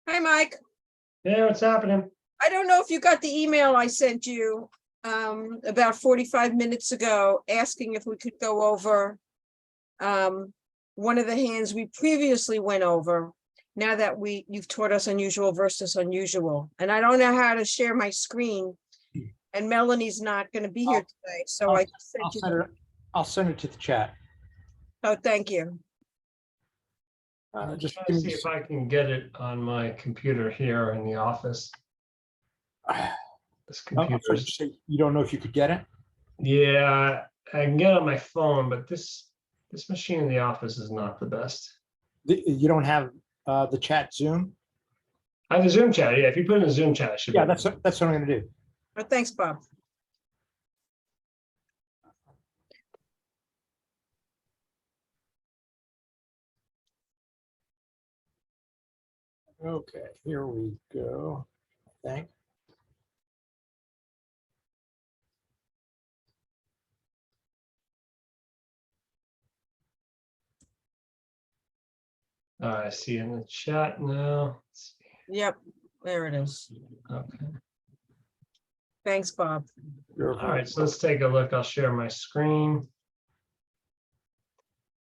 Hi, Mike. Yeah, what's happening? I don't know if you got the email I sent you about 45 minutes ago, asking if we could go over one of the hands we previously went over, now that you've taught us unusual versus unusual. And I don't know how to share my screen, and Melanie's not going to be here today, so I sent you. I'll send it to the chat. Oh, thank you. Just Trying give to me see a if I can get it on my computer here in the office. This computer is, so you don't know if you could get it? yeah, I can get it on my phone, but this machine in the office is not the best. You don't have the chat Zoom? I have a Zoom chat. Yeah, if you put in a Zoom chat, it should Yeah, be. that's what I'm going to do. Oh, thanks, Bob. Okay, here we go. I think. I see in the chat now. Let's see. Yep, there it is. Okay. Thanks, Bob. You're All right, so let's take a look. I'll share my screen.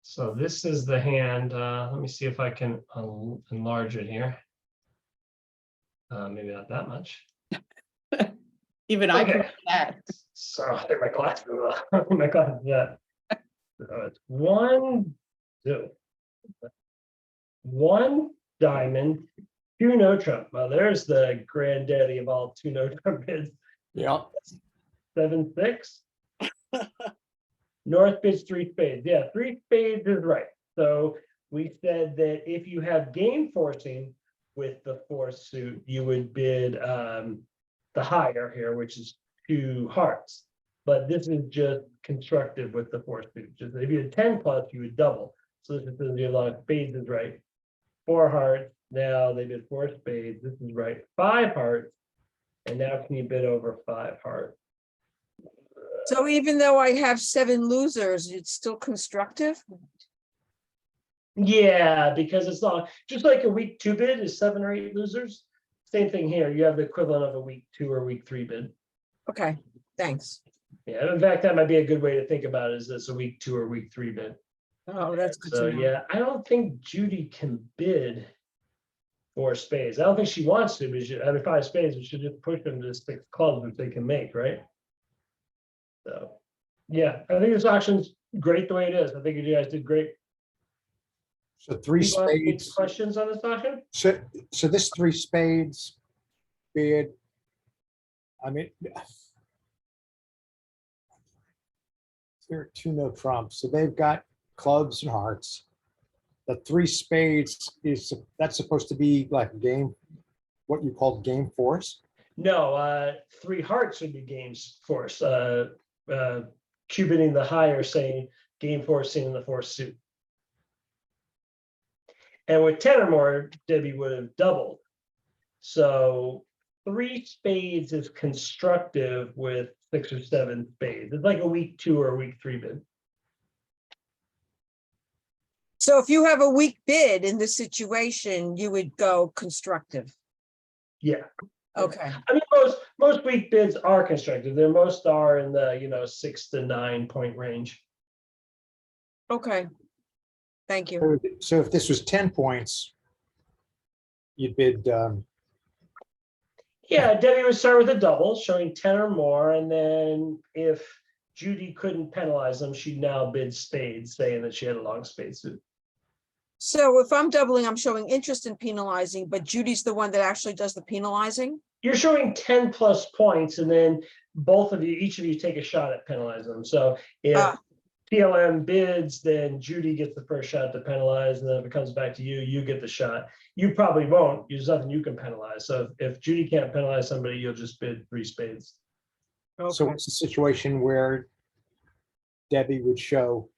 So this is the hand. Let me see if I can enlarge it here. Maybe not that much. Even I can Okay. do that. So I think my glasses off. My glasses, yeah. So it's 1, 2. 1 diamond, 2 no trump. Well, there's the granddaddy of all 2 no trump bids. Yeah. 7, 6. North bids 3 spades. Yeah, 3 spades is right. So we said that if you have game forcing with the 4th suit, you would bid the higher here, which is 2 hearts. But this is just constructive with the 4th suit. Just if you had 10 plus, you would double. So this is your lot of spades is right. 4 hearts. Now they did 4 spades. This is right. 5 hearts. And now can you bid over 5 hearts? So even though I have 7 losers, it's still constructive? Yeah, because it's not just like a week 2 bid is 7 or 8 losers. Same thing here. You have the equivalent of a week 2 or week 3 bid. Okay, thanks. Yeah, in fact, that might be a good way to think about it, is this a week 2 or week 3 bid. Oh, that's good So to know. yeah, I don't think Judy can bid 4 spades. I don't think she wants to, but she, I mean 5 spades, we should just push them to 6 clubs which they can make, right? So yeah, I think this auction's great the way it is. I think you guys did great. So 3 People have any spades. questions on this auction? So this 3 spades bid. I mean, there are 2 no trumps, so they've got clubs and hearts. The 3 spades that's supposed to be like game, what you call game force. No, 3 hearts would be games force. Cubiting the higher, saying game forcing in the 4th suit. And with 10 or more, Debbie would have doubled. So 3 spades is constructive with 6 or 7 spades. It's like a week 2 or a week 3 bid. So if you have a weak bid in this situation, you would go constructive. Yeah. Okay, I mean, most weak bids are constructive. They're most are in the 6 to 9 point range. okay. Thank you. So if this was 10 points, you'd bid. Yeah, Debbie would start with a double, showing 10 or more, and then if Judy couldn't penalize them, she'd now bid spades, saying that she had a long spade suit. So if I'm doubling, I'm showing interest in penalizing, but Judy's the one that actually does the penalizing? You're showing 10 plus points, and then each of you take a shot at penalizing them. So if Ah. PLM bids, then Judy gets the first shot to penalize, and then if it comes back to you, you get the shot. You probably won't. There's nothing you can penalize. So if Judy can't penalize somebody, you'll just bid 3 spades. So Okay. it's a situation where Debbie would show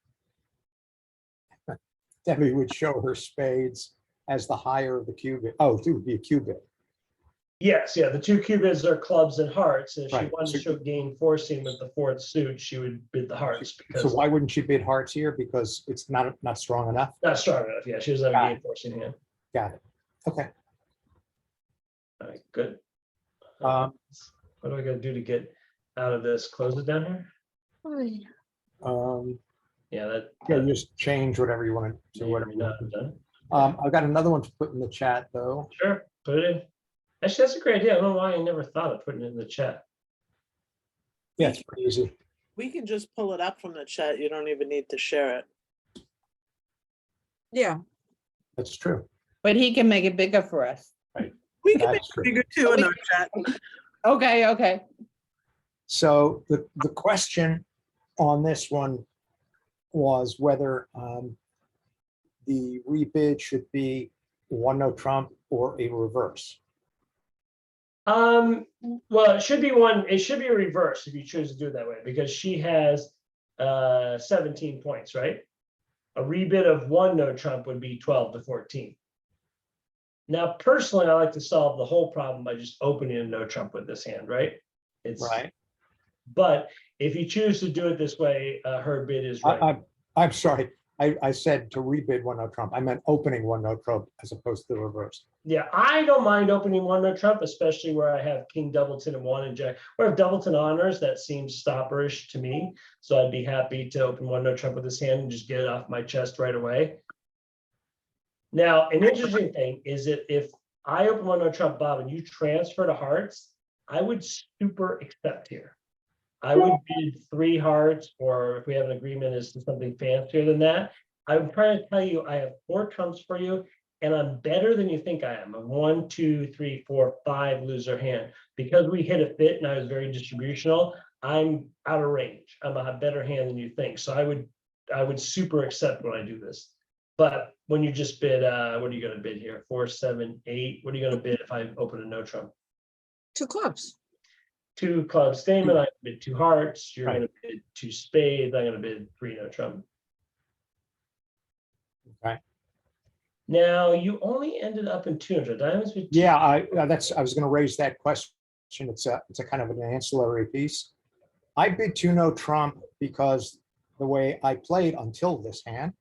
her spades as the higher of the cubit. Oh, it would be a cubit. Yes, yeah, the 2 cubids are clubs and hearts, and if she Right. wanted to show game forcing with the 4th suit, she would bid the hearts So because why wouldn't she bid hearts here? Because it's not strong enough. not strong enough. Yeah, she doesn't have a game forcing hand. Got it. Okay. All right, good. Um, What do I gotta do to get out of this? Close it down here? Yeah, that. Yeah, you just change whatever you want to, may or whatever. may not have done. I've got another one to put in the chat, though. Sure, put it in. Actually, that's a great idea. I don't know why I never thought of putting it in the chat. Yeah, it's pretty easy. We can just pull it up from the chat. You don't even need to share it. Yeah, That's true. But he can make it bigger for us. We can make That's it true. bigger too in our chat. Okay, okay. So the question on this one was whether the rebid should be one no trump or a reverse. Well, it should be a reverse if you choose to do it that way, because she has 17 points, right? A rebid of one no trump would be 12 to 14. Now, personally, I like to solve the whole problem by just opening a no trump with this hand, right? It's Right. But if you choose to do it this way, her bid is right. I'm sorry. I said to rebid one no trump. I meant opening one no trump as opposed to the reverse. Yeah, I don't mind opening one no trump, especially where I have king doubleton and one and jack. Where I have doubleton honors, that seems stopperish to me. So I'd be happy to open one no trump with this hand and just get it off my chest right away. Now, an interesting thing is that if I open one no trump, Bob, and you transfer to hearts, I would super accept here. I would bid 3 hearts, or if we have an agreement as to something fancier than that. I'm trying to tell you, I have 4 trumps for you, and I'm better than you think I am. A 1, 2, 3, 4, 5 loser hand. Because we hit a fit and I was very distributional, I'm out of range. I'm a better hand than you think. So I would super accept when I do this. But when you just bid, what are you going to bid here? 4, 7, 8. What are you going to bid if I open a no trump? 2 clubs. 2 clubs statement. I bid 2 hearts. You're Right. going to bid 2 spades. I'm going to bid 3 no trump. Okay. Now you only ended up in 200 diamonds. Yeah, I was going to raise that question. It's a kind of an ancillary piece. I bid 2 no trump because the way I played until this hand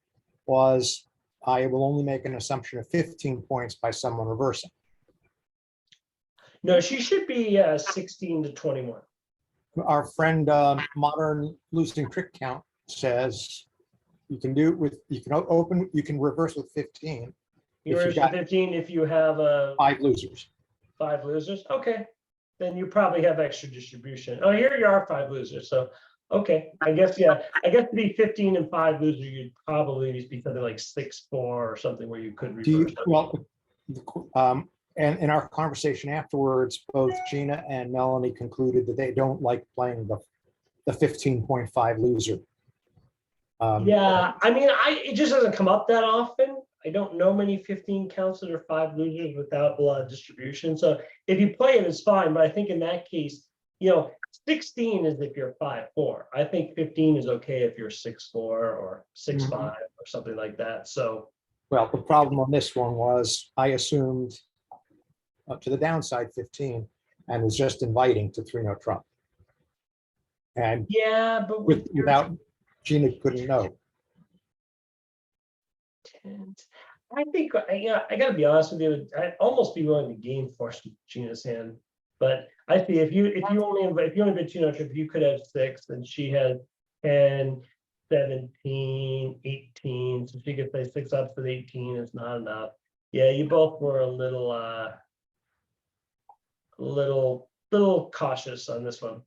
was I will only make an assumption of 15 points by someone reversing. No, she should be 16 to 21. Our friend Modern Losing Trick Count says you can do it with, you can reverse with 15. You're If you got 15 if you have 5 losers. 5 losers. Okay, then you probably have extra distribution. Oh, here you are, 5 losers. So okay, I guess yeah. I guess to be 15 and 5 losers, you'd probably be something like 6-4 or something where you could reverse. And in our conversation afterwards, both Gina and Melanie concluded that they don't like playing the 15.5 loser. Yeah, I mean, it just doesn't come up that often. I don't know many 15 counts that are 5 losers without a lot of distribution. So if you play it, it's fine. But I think in that case, 16 is if you're 5-4. I think 15 is okay if you're 6-4 or 6-5 or something like that. So, well, the problem on this one was I assumed up to the downside 15 and was just inviting to 3 no trump. And yeah, but without Gina couldn't know. I think I got to be honest with you. I'd almost be willing to game force Gina's hand, but I see if you only bid 2 no trump, you could have 6, and she had 10, 17, 18, so she could play 6 ups with 18. It's not enough. Yeah, you both were a little cautious on this one.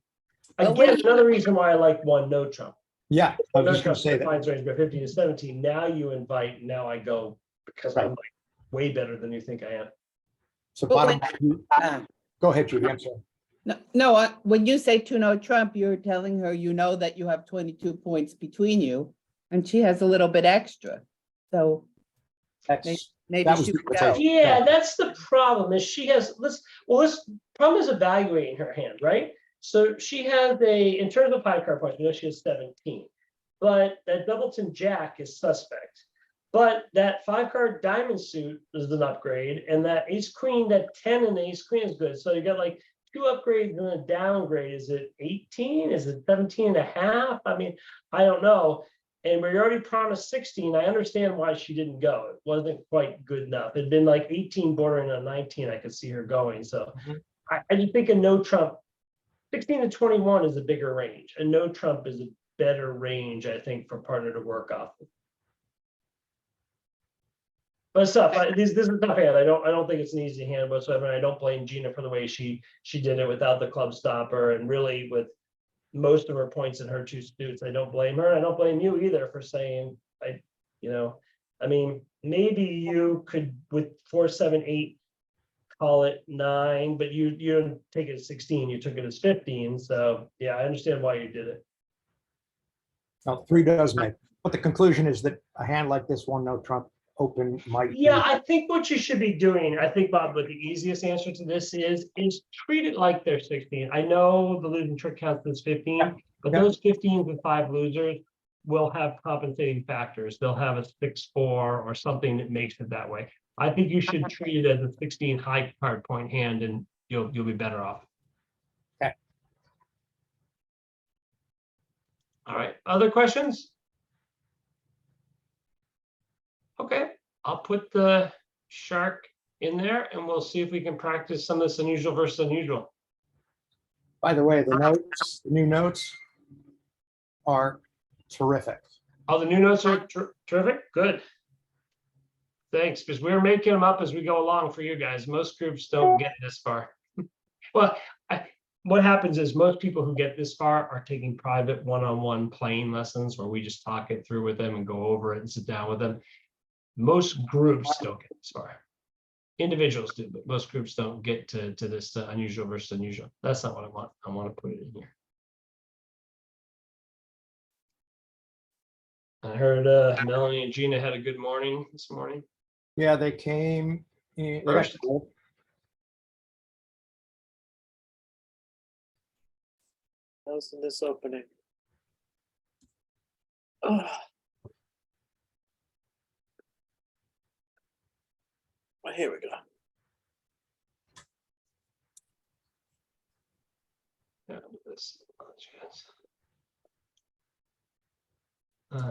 Again, another reason why I like one no trump. Yeah, I was No just going trump to say that. defines range by 15 to 17. Now you invite, and now I go because I'm like way better than you think I am. So But bottom, when- go ahead, Judy. I'm sorry. No, when you say 2 no trump, you're telling her that you have 22 points between you, and she has a little bit extra. So That maybe was she the would go. invitation. Yeah, that's the problem. Is she has this problem is evaluating her hand, right? So she has in terms of high card points, we know she has 17, but that doubleton jack is suspect. But that 5-card diamond suit is an upgrade, and that ace queen, that 10 and ace queen is good. So you got like 2 upgrades and a downgrade. Is it 18? Is it 17 and a half? I mean, I don't know. and we already promised 16. I understand why she didn't go. It wasn't quite good enough. It'd been like 18 bordering on 19. I could see her going. So Mhm. I just think a no Trump, 16 to 21 is a bigger range. A no Trump is a better range, I think, for partner to work off of. But it's tough. This is a tough hand. I don't think it's an easy hand whatsoever. I don't blame Gina for the way she did it without the club stopper, and really with most of her points in her two suits. I don't blame her. I don't blame you either for saying I mean, maybe you could with 4, 7, 8 call it 9, but you didn't take it as 16. You took it as 15. So yeah, I understand why you did it. Now, 3 does make, but the conclusion is that a hand like this one, no Trump open might. be- Yeah, I think what you should be doing, I think, Bob, what the easiest answer to this is treat it like they're 16. I know the losing trick counts as 15, but Yeah. those 15s and 5 losers will have compensating factors. They'll have a 6-4 or something that makes it that way. I think you should treat it as a 16 high card point hand, and you'll be better off. Okay. All right, other questions? Okay, I'll put the shark in there and we'll see if we can practice some of this unusual versus unusual. By the way, the notes, the new notes are terrific. Oh, the new notes are terrific. Good. Thanks, because we're making them up as we go along for you guys. Most groups don't get this far. Well, what happens is most people who get this far are taking private one-on-one playing lessons where we just talk it through with them and go over it and sit down with them. Most groups don't get this far. Individuals do, but most groups don't get to this unusual versus unusual. That's not what I want. I want to put it in here. I heard Melanie and Gina had a good morning this morning. Yeah, they came in. They got First. cold. How's this opening? Oh. Well, here we go. Yeah, this.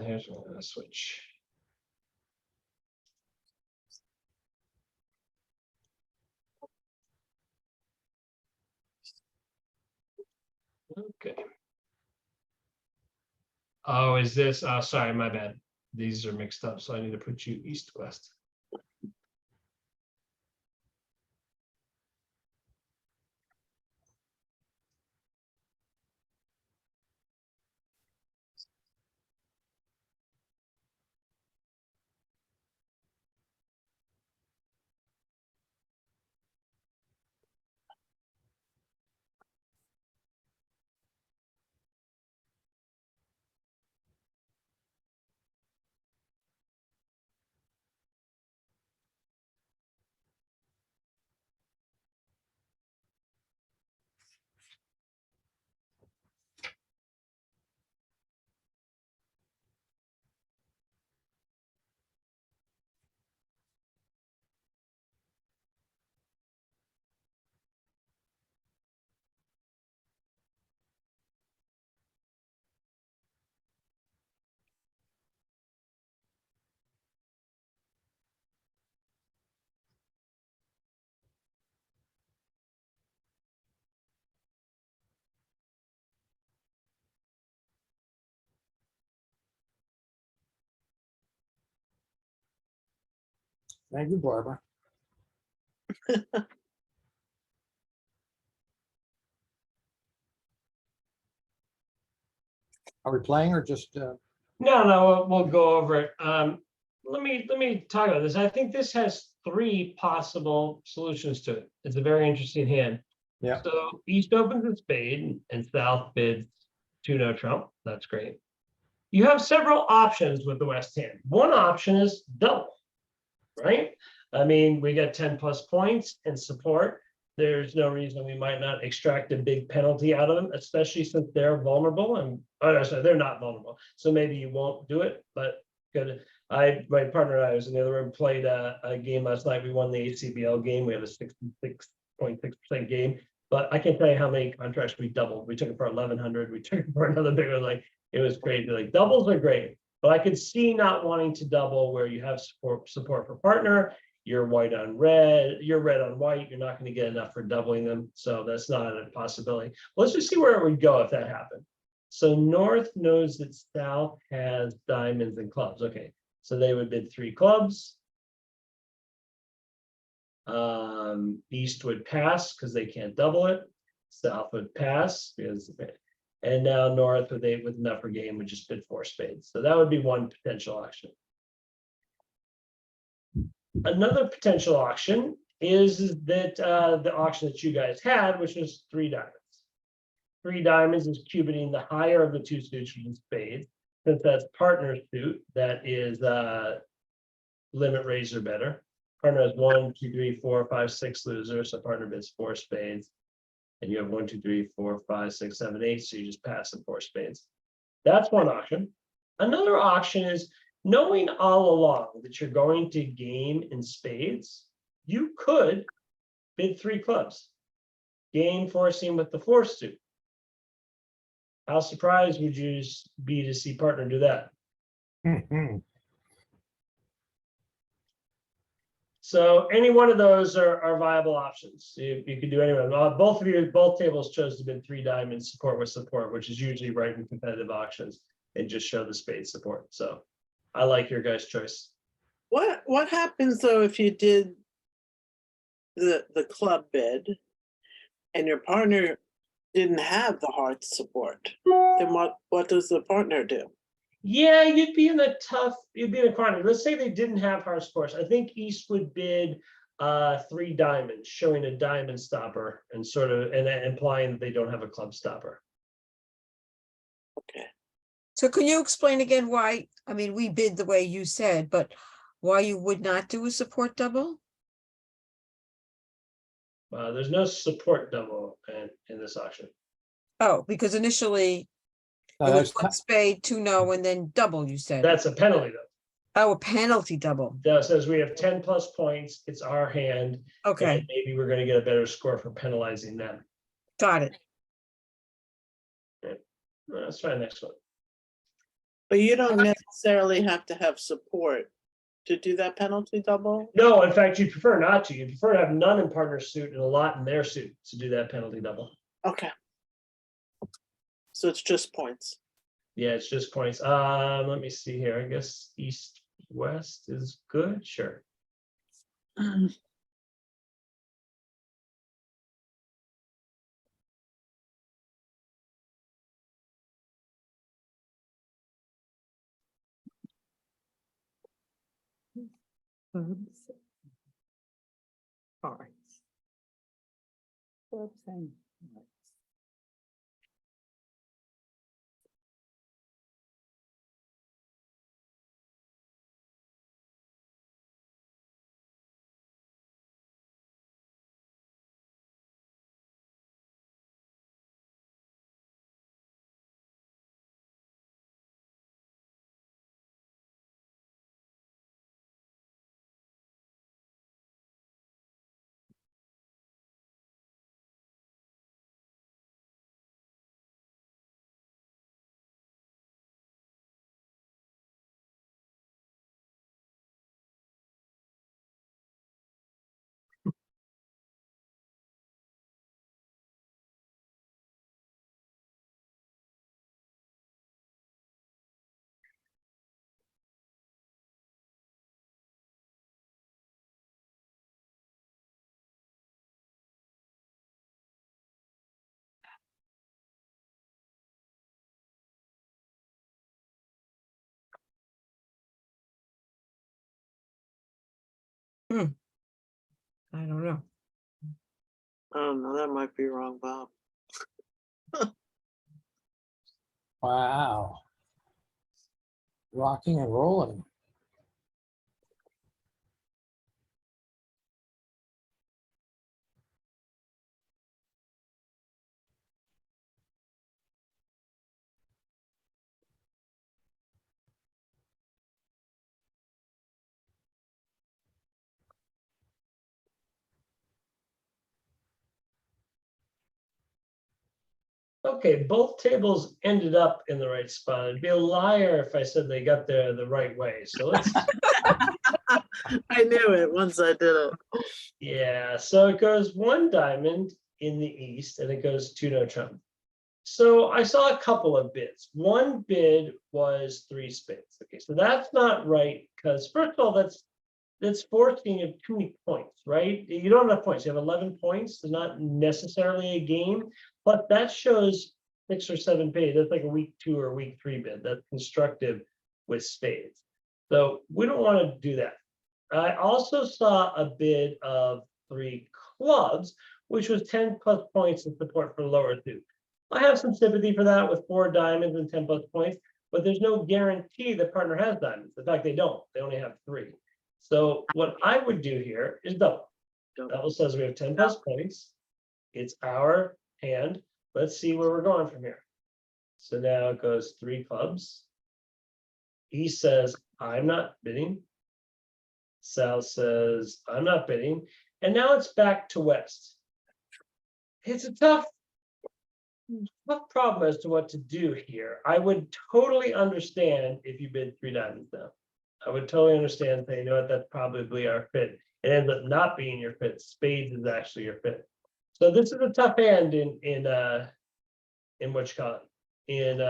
Here's one. I'm gonna switch. Okay. Oh, is this? Oh, sorry, my bad. These are mixed up, so I need to put you east west. Thank you, Barbara. Are we playing or just? No, we'll go over it. Let me talk about this. I think this has 3 possible solutions to it. It's a very interesting hand. Yeah. So East opens a spade and South bids 2 no Trump. That's great. You have several options with the West hand. One option is double, right? I mean, we got 10 plus points and support. There's no reason we might not extract a big penalty out of them, especially since they're vulnerable and sorry, they're not vulnerable. So maybe you won't do it, but good. My partner and I was in the other room, played a game last night. We won the ACBL game. We had a 66.6% game, but I can't tell you how many contracts we doubled. We took it for 1,100. We took it for another big one. Like, it was crazy. Like, doubles are great. But I could see not wanting to double where you have support for partner, you're white on red, you're red on white, you're not going to get enough for doubling them. So that's not a possibility. Let's just see where it would go if that happened. So North knows that South has diamonds and clubs. Okay, so they would bid 3 clubs. East would pass because they can't double it. South would pass because, and now North with enough for game would just bid 4 spades. So that would be one potential auction. Another potential auction is that the auction that you guys had, which was 3 diamonds. 3 diamonds is cubiting the higher of the 2 suits in spades. Since that's partner suit, that is limit raise or better. Partner has 1, 2, 3, 4, 5, 6 losers. So partner bids 4 spades. And you have 1, 2, 3, 4, 5, 6, 7, 8. So you just pass the 4 spades. That's one auction. Another auction is knowing all along that you're going to game in spades, you could bid 3 clubs. Game forcing with the 4 suit. How surprised would you be to see partner do that? So any one of those are viable options. You could do any one. Both tables chose to bid 3 diamonds support with support, which is usually right in competitive auctions, and just show the spade support. So I like your guys' choice. What happens though if you did the club bid and your partner didn't have the heart support? Then what does the partner do? Yeah, you'd be in a quandary. Let's say they didn't have hard sports. I think East would bid 3 diamonds, showing a diamond stopper and and implying that they don't have a club stopper. Okay. So can you explain again why, I mean, we bid the way you said, but why you would not do a support double? There's no support double in this auction. Oh, because initially No, it was that's 1 not- spade, 2 no, and then double, you said. That's a penalty though. Oh, a penalty double. That says we have 10 plus points. It's our hand. Okay, And maybe we're going to get a better score for penalizing them. got it. Let's try the next one. But you don't necessarily have to have support to do that penalty double? No, in fact, you prefer not to. You prefer to have none in partner suit and a lot in their suit to do that penalty double. Okay. So it's just points. Yeah, it's just points. Let me see here. I guess East West is good. Sure. Clubs, Hearts. clubs and hearts. I don't know. Oh no, that might be wrong, Bob. Wow. Rocking and rolling. Okay, both tables ended up in the right spot. I'd be a liar if I said they got there the right way. So let's, I knew it once I did it. yeah, so it goes one diamond in the east and it goes two no trump. So I saw a couple of bids. One bid was three spades. Okay, so that's not right because first of all, that's forcing you too many points, right? You don't have points. You have 11 points. It's not necessarily a game, but that shows 6 or 7 spades. That's like a week 2 or week 3 bid. That's constructive with spades. So we don't want to do that. I also saw a bid of 3 clubs, which was 10 plus points in support for lower suit. I have some sympathy for that with 4 diamonds and 10 plus points, but there's no guarantee the partner has diamonds. In fact, they don't. They only have 3. So what I would do here is double. Double says we have 10 plus points. It's our hand. Let's see where we're going from here. So now it goes 3 clubs. He says, I'm not bidding. Sal says, I'm not bidding. And now it's back to West. It's a tough problem as to what to do here. I would totally understand if you bid 3 diamonds now. I would totally understand saying, you know what, that's probably our fit. It ends up not being your fit. Spades is actually your fit. So this is a tough hand in what you call it, in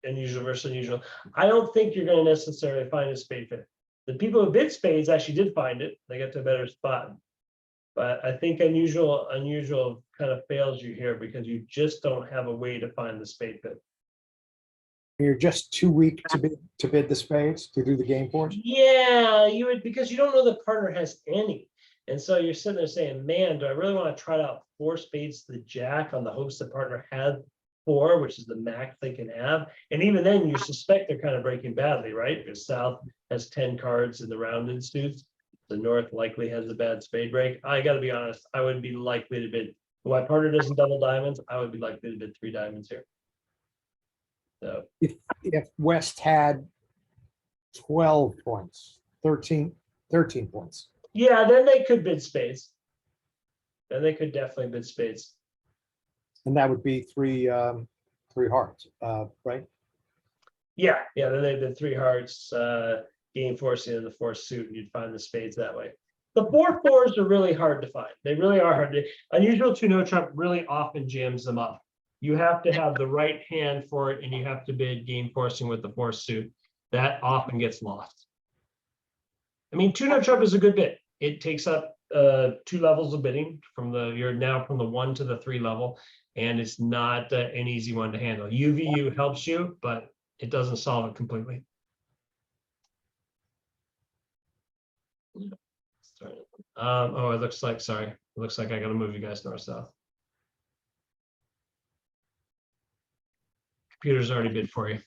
unusual versus unusual. I don't think you're going to necessarily find a spade fit. The people who bid spades actually did find it. They got to a better spot. But I think unusual kind of fails you here because you just don't have a way to find the spade fit. You're just too weak to bid the spades, to do the game for us? Yeah, you would, because you don't know the partner has any. And so you're sitting there saying, man, do I really want to try out 4 spades to the jack on the hopes the partner has 4, which is the max they can have? And even then you suspect they're kind of breaking badly, right? Because South has 10 cards in the rounded suits. The North likely has a bad spade break. I got to be honest, I would be likely to bid. If my partner doesn't double diamonds, I would be likely to bid 3 diamonds here. So If West had 12 points, 13 points. yeah, then they could bid spades. Then they could definitely bid spades. And that would be three hearts, right? Yeah, then they bid 3 hearts, game forcing in the 4th suit, and you'd find the spades that way. The 4 fours are really hard to find. They really are hard. Unusual to no trump really often jams them up. You have to have the right hand for it, and you have to bid game forcing with the 4th suit. That often gets lost. I mean, 2 no trump is a good bid. It takes up 2 levels of bidding you're now from the 1 to the 3 level, and it's not an easy one to handle. UVU helps you, but it doesn't solve it completely. Oh, it looks like, sorry. It looks like I gotta move you guys north-south. Computer's already bid for you.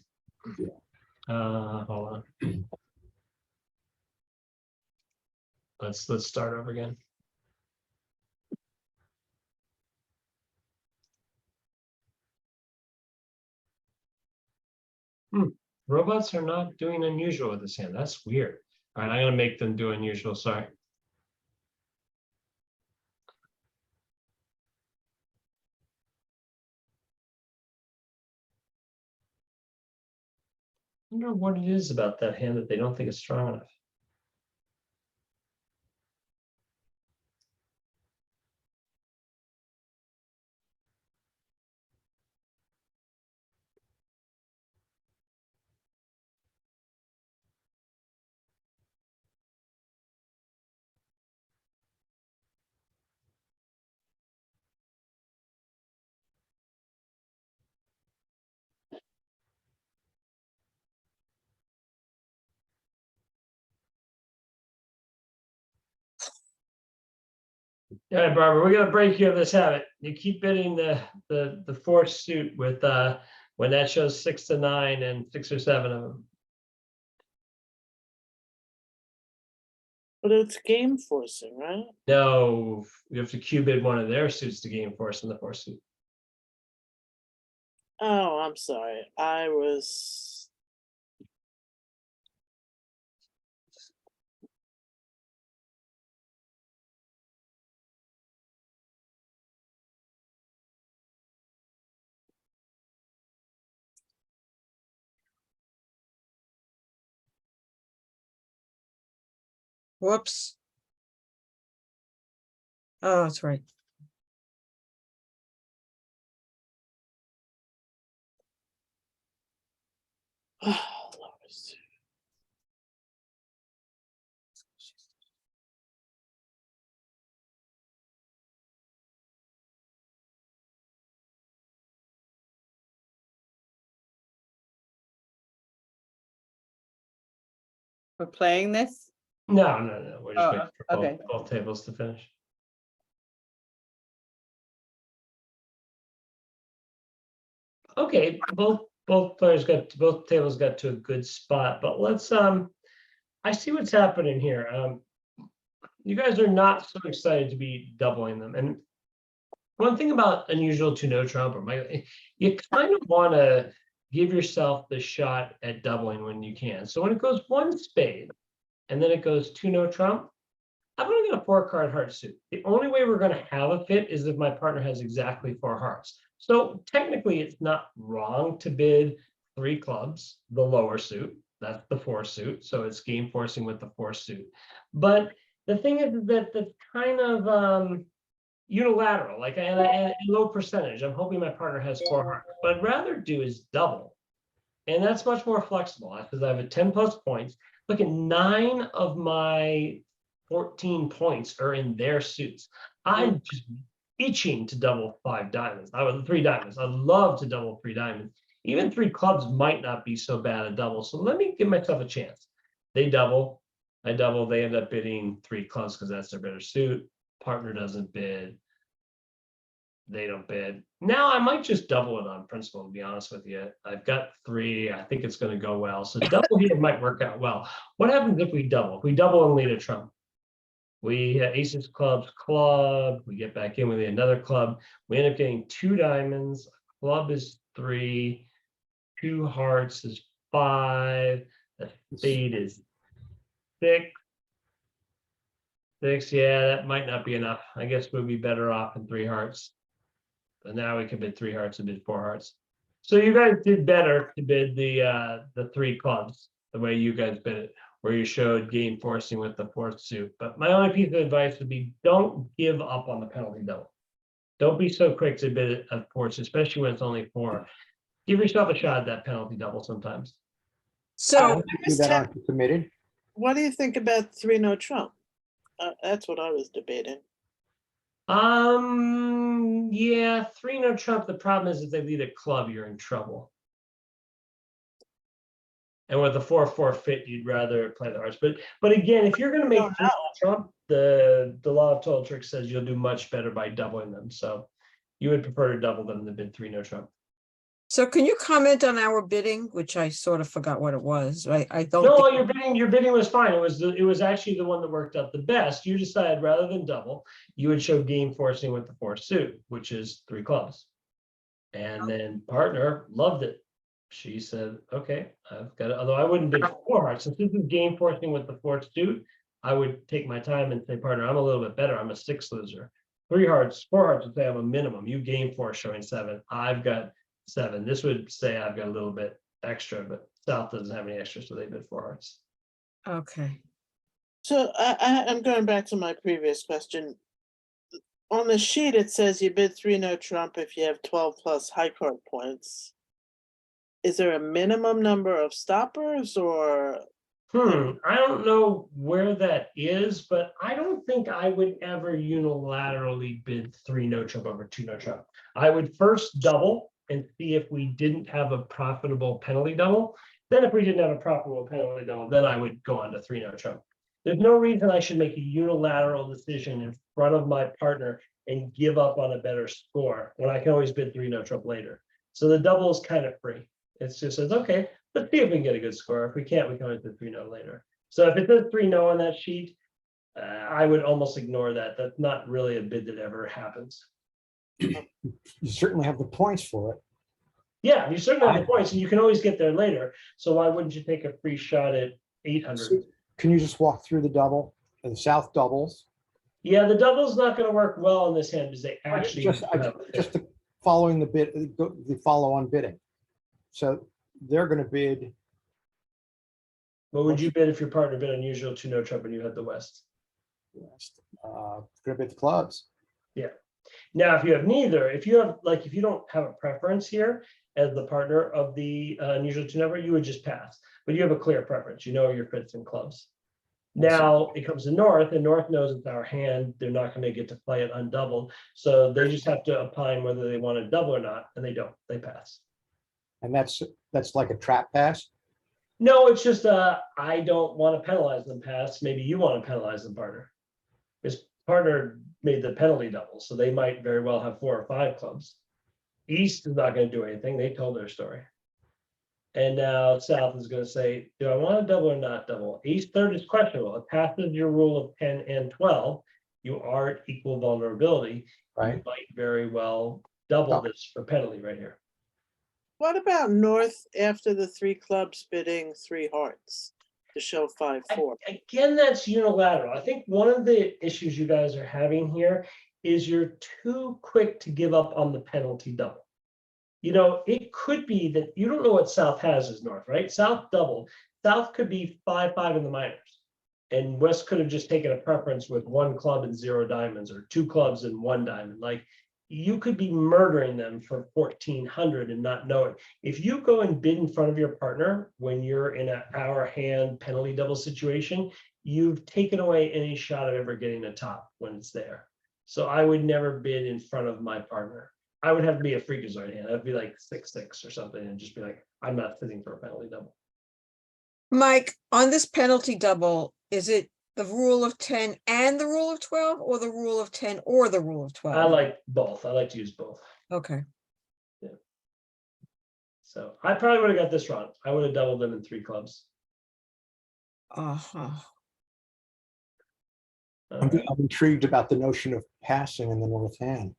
Hold on. Let's start over again. Robots are not doing unusual with this hand. That's weird. All right, I'm gonna make them do unusual. Sorry. I wonder what it is about that hand that they don't think is strong enough. All right, Barbara, we're gonna break you of this habit. You keep bidding the 4th suit with when that shows 6 to 9 and 6 or 7 of them. But it's game forcing, right? No, you have to Q bid one of their suits to game force in the 4th suit. Oh, I'm sorry. I was Whoops. Oh, that's right. Lower. For playing this? No, we're just Oh, waiting for okay. both tables to finish. Okay, both tables got to a good spot, but let's I see what's happening here. You guys are not so excited to be doubling them. And one thing about unusual to no trump, you kind of want to give yourself the shot at doubling when you can. So when it goes one spade and then it goes two no trump, I'm going to get a 4-card heart suit. The only way we're going to have a fit is if my partner has exactly 4 hearts. So technically, it's not wrong to bid 3 clubs, the lower suit. That's the 4 suit. So it's game forcing with the 4 suit. But the thing is that that's kind of unilateral, like and low percentage. I'm hoping my partner has 4 hearts. What I'd rather do is double. And that's much more flexible because I have a 10 plus points. Look at 9 of my 14 points are in their suits. I'm just itching to double 5 diamonds. I would 3 diamonds. I'd love to double 3 diamonds. Even 3 clubs might not be so bad a double. So let me give myself a chance. They double, I double, they end up bidding 3 clubs because that's their better suit. Partner doesn't bid. They don't bid. Now I might just double it on principle, to be honest with you. I've got 3. I think it's going to go well. So double here might work out well. What happens if we double? If we double and lead a trump? We aces, clubs, club. We get back in with another club. We end up getting 2 diamonds. Club is 3. 2 hearts is 5. The spade is 6. 6, yeah, that might not be enough. I guess we'd be better off in 3 hearts. But now we can bid 3 hearts and bid 4 hearts. So you guys did better to bid the 3 clubs the way you guys bid it, where you showed game forcing with the 4th suit. But my only piece of advice would be don't give up on the penalty double. Don't be so quick to bid a force, especially when it's only 4. Give yourself a shot at that penalty double sometimes. So, Do that aren't you committed? What do you think about 3 no trump? That's what I was debating. Yeah, 3 no trump. The problem is if they lead a club, you're in trouble. And with the 4-4 fit, you'd rather play the hearts. But again, if you're going to make 3 no trump, the law of total tricks says you'll do much better by doubling them. So you would prefer to double them than bid 3 no trump. so can you comment on our bidding, which I sort of forgot what it was. I don't. No, think- your bidding was fine. It was actually the one that worked out the best. You decided rather than double, you would show game forcing with the 4th suit, which is 3 clubs. And then partner loved it. She said, okay, I've got it. Although I wouldn't bid 4 hearts. Since this is game forcing with the 4th suit, I would take my time and say, partner, I'm a little bit better. I'm a 6 loser. 3 hearts, 4 hearts would say I'm a minimum. You game force showing 7. I've got 7. This would say I've got a little bit extra, but South doesn't have any extra, so they bid 4 hearts. Okay. So I'm going back to my previous question. On the sheet, it says you bid 3 no trump if you have 12 plus high card points. Is there a minimum number of stoppers or? I don't know where that is, but I don't think I would ever unilaterally bid 3 no trump over 2 no trump. I would first double and see if we didn't have a profitable penalty double. Then if we didn't have a profitable penalty double, then I would go on to 3 no trump. There's no reason I should make a unilateral decision in front of my partner and give up on a better score when I can always bid 3 no trump later. So the double is kind of free. It just says, okay, let's see if we can get a good score. If we can't, we can always do 3 no later. So if it says 3 no on that sheet, I would almost ignore that. That's not really a bid that ever happens. You certainly have the points for it. Yeah, you certainly have the points, and you can always get there later. So why wouldn't you take a free shot at 800? So can you just walk through the double and South doubles? Yeah, the double's not going to work well in this hand because they actually Just following the bid, the follow on bidding. So they're going to bid What would you bid if your partner bid unusual to no trump and you had the West? Gonna be the clubs. Now, if you have neither, if you don't have a preference here as the partner of the unusual two number, you would just pass. But you have a clear preference, you know your fits and clubs. Now it comes to North, and North knows it's our hand. They're not going to get to play it undoubled. So they just have to opine whether they want to double or not, and they don't. They pass. And that's like a trap pass. No, it's just I don't want to penalize them pass. Maybe you want to penalize them, partner. His partner made the penalty double, so they might very well have 4 or 5 clubs. East is not going to do anything. They told their story. And now South is going to say, do I want to double or not double? Ace third is questionable. It passes your rule of 10 and 12. You are at equal vulnerability. Right. You might very well double this for penalty right here. What about North after the 3 clubs bidding 3 hearts to show 5-4? Again, that's unilateral. I think one of the issues you guys are having here is you're too quick to give up on the penalty double. You know, it could be that you don't know what South has as North, right? South double. South could be 5-5 in the minors. And West could have just taken a preference with 1 club and 0 diamonds, or 2 clubs and 1 diamond. Like, you could be murdering them for 1,400 and not know it. If you go and bid in front of your partner when you're in an hour hand penalty double situation, you've taken away any shot of ever getting a top when it's there. So I would never bid in front of my partner. I would have to be a freakazoid hand. I'd be like 6-6 or something and just be like, I'm not sitting for a penalty double. Mike, on this penalty double, is it the rule of 10 and the rule of 12, or the rule of 10 or the rule of 12? I like both. I like to use both. Okay. So I probably would have got this wrong. I would have doubled them in 3 clubs. Uh-huh. All I'm right. intrigued about the notion of passing in the North hand.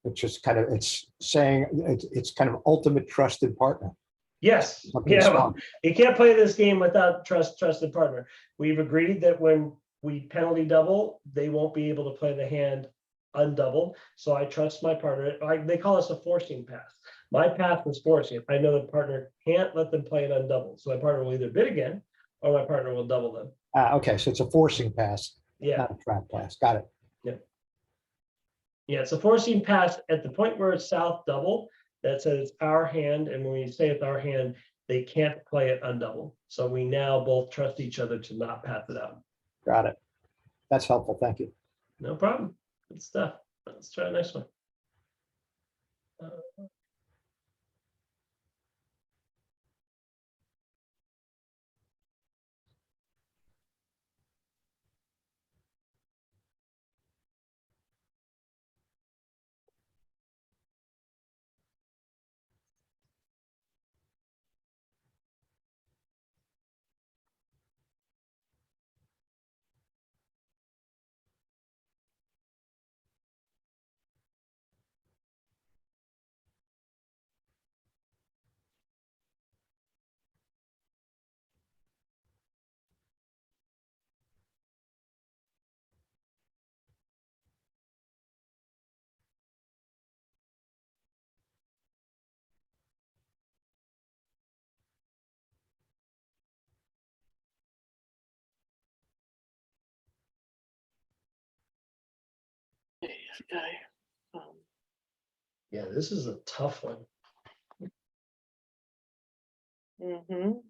It's just kind of, it's saying it's kind of ultimate trusted partner. Yes, Something yeah, strong. you can't play this game without trusted partner. We've agreed that when we penalty double, they won't be able to play the hand undoubled. So I trust my partner. They call us a forcing pass. My path is forcing. I know the partner can't let them play it undoubled. So my partner will either bid again or my partner will double them. Okay, so it's a forcing pass, Yeah. not a trap pass. Got it. Yeah, it's a forcing pass at the point where it's South double. That says it's our hand, and when we say it's our hand, they can't play it undoubled. So we now both trust each other to not pass it out. Got it. That's helpful. Thank you. No problem. Good stuff. Let's try the next one. Okay. Yeah, this is a tough one. Mhm.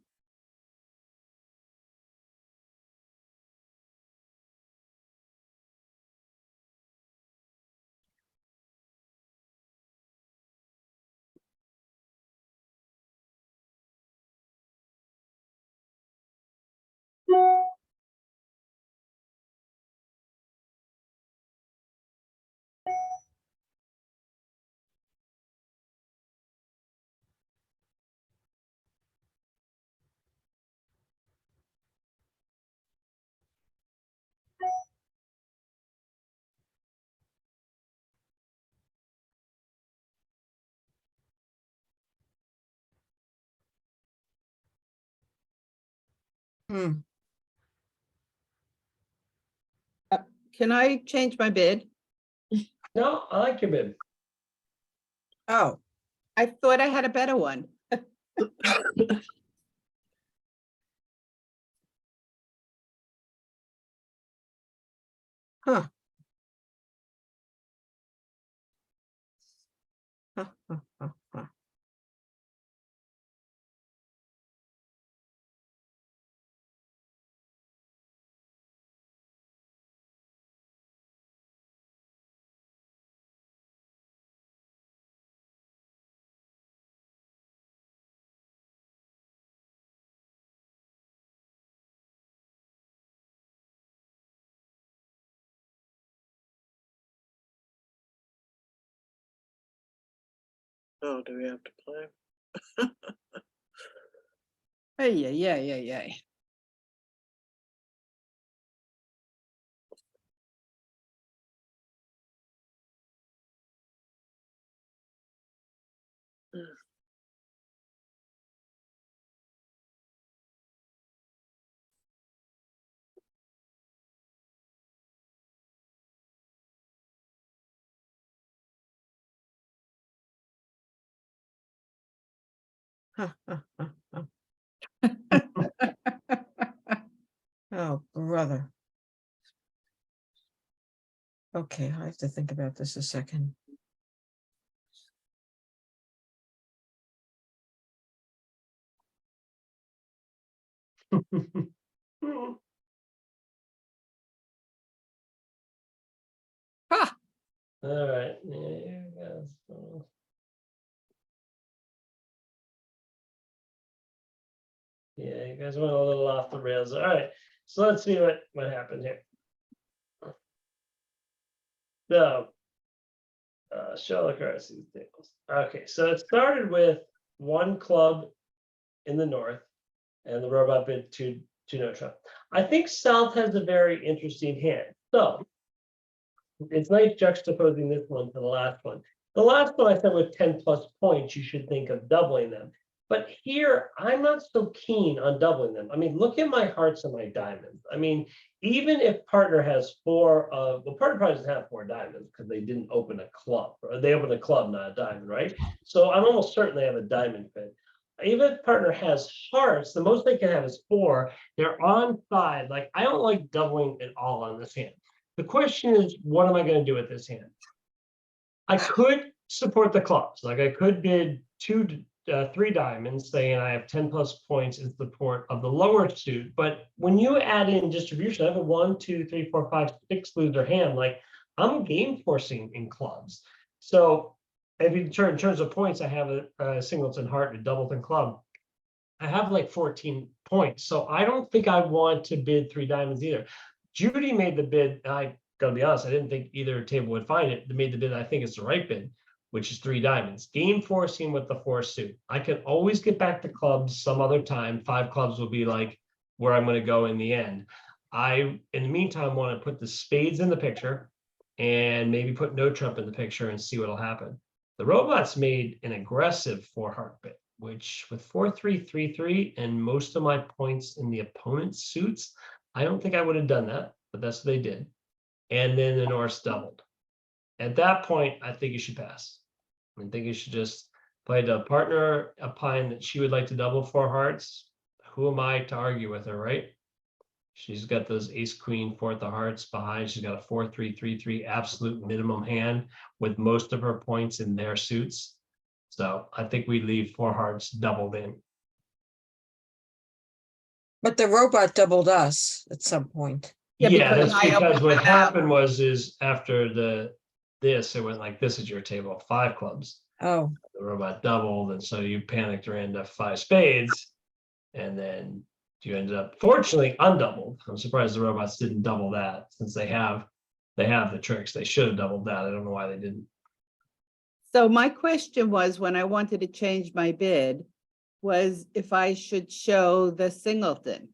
Hmm. Can I change my bid? No, I like your bid. Oh, I thought I had a better one. Huh. Huh, huh, huh, huh. Oh, do we have to play? Ay, ay, ay, ay, ay. Huh, huh, huh, huh. Oh, brother. Okay, I have to think about this a second. Ha! All right. Yeah, yeah, you guys went a little off the rails. All right. So let's see what happened here. So, show the cards, these tables. Okay, so it started with one club in the north, and the robot bid to no trump. I think South has a very interesting hand. So it's nice juxtaposing this one to the last one. The last one I said with 10 plus points, you should think of doubling them. But here, I'm not so keen on doubling them. I mean, look at my hearts and my diamonds. I mean, even if partner has four, well, partner probably doesn't have four diamonds because they didn't open a club, or they opened a club, not a diamond, right? So I'm almost certain they have a diamond bid. Even if partner has hearts, the most they can have is four. They're on side. Like, I don't like doubling it all on this hand. The question is, what am I going to do with this hand? I could support the clubs. Like I could bid three diamonds, saying I have 10 plus points in support of the lower suit. But when you add in distribution, I have a 1, 2, 3, 4, 5, 6 loser hand. Like I'm game forcing in clubs. So if you turn in terms of points, I have a singleton heart and a doubleton club. I have like 14 points. So I don't think I want to bid three diamonds either. Judy made the bid. I gotta be honest, I didn't think either table would find it. They made the bid. I think it's the right bid, which is three diamonds. Game forcing with the four suit. I can always get back to clubs some other time. Five clubs will be like where I'm going to go in the end. I, in the meantime, want to put the spades in the picture and maybe put no trump in the picture and see what'll happen. The robots made an aggressive four heart bid, which with 4-3-3-3 and most of my points in the opponent's suits, I don't think I would have done that, but that's what they did. And then the Norse doubled. At that point, I think you should pass. I think you should just play the partner opine that she would like to double four hearts. Who am I to argue with her, right? She's got those ace queen fourth of hearts behind. She's got a 4-3-3-3 absolute minimum hand with most of her points in their suits. So I think we leave four hearts doubled in. But the robot doubled us at some point. Yeah, Yeah, because that's I because opened what without. happened was after this, it went like, this is your table of five clubs. Oh, The robot doubled, and so you panicked or end up five spades, and then you ended up fortunately undoubled. I'm surprised the robots didn't double that, since they have the tricks. They should have doubled that. I don't know why they didn't. So my question was, when I wanted to change my bid, was if I should show the singleton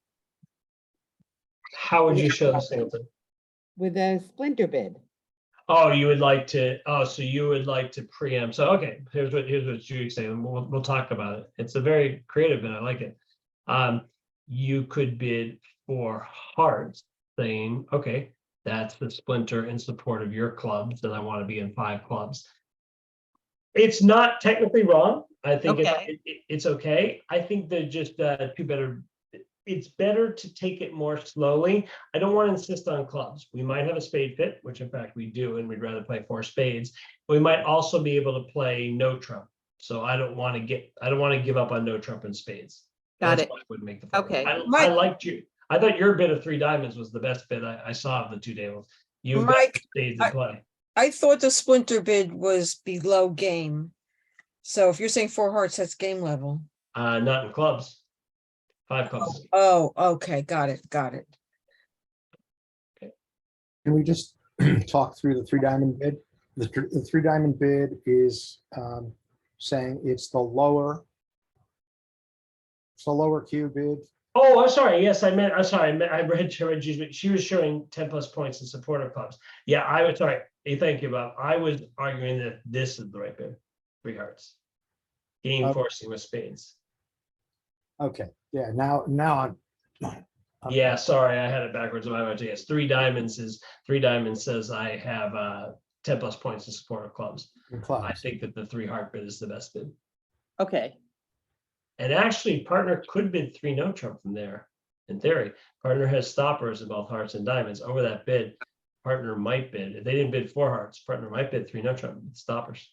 How would you show the singleton? with a splinter bid. Oh, you would like to, so you would like to preempt. So, okay, here's what Julie's saying. We'll talk about it. It's a very creative and I like it. You could bid for hearts, saying, okay, that's the splinter in support of your clubs, and I want to be in five clubs. It's not technically wrong. I think Okay. it's okay. I think they're just two better. it's better to take it more slowly. I don't want to insist on clubs. We might have a spade fit, which in fact we do, and we'd rather play 4 spades. We might also be able to play no trump. So I don't want to give up on no trump and spades. Got That's it. why I would make the four. Okay. I Mike- liked you. I thought your bid of 3 diamonds was the best bid I saw of the 2 tables. You've got Mike, spades in play. I thought the splinter bid was below game. So if you're saying 4 hearts, that's game level. Not in clubs. 5 clubs. Oh, okay, got it, got it. Can we just talk through the 3 diamond bid? The 3 diamond bid is saying it's the lower Q bid. Oh, I'm sorry. Yes, I meant, I'm sorry. I read she was showing 10 plus points in support of clubs. Yeah, I was sorry. Hey, thank you, Bob. I was arguing that this is the right bid. 3 hearts. Game Okay. forcing with spades. Okay, yeah, now I'm. Yeah, sorry, I had it backwards in my mind. Yes, 3 diamonds says I have 10 plus points in support of clubs. in I clubs. think that the 3 heart bid is the best bid. Okay, And actually, partner could bid 3 no trump from there. In theory, partner has stoppers in both hearts and diamonds. Over that bid, partner might bid. If they didn't bid 4 hearts, partner might bid 3 no trump with stoppers.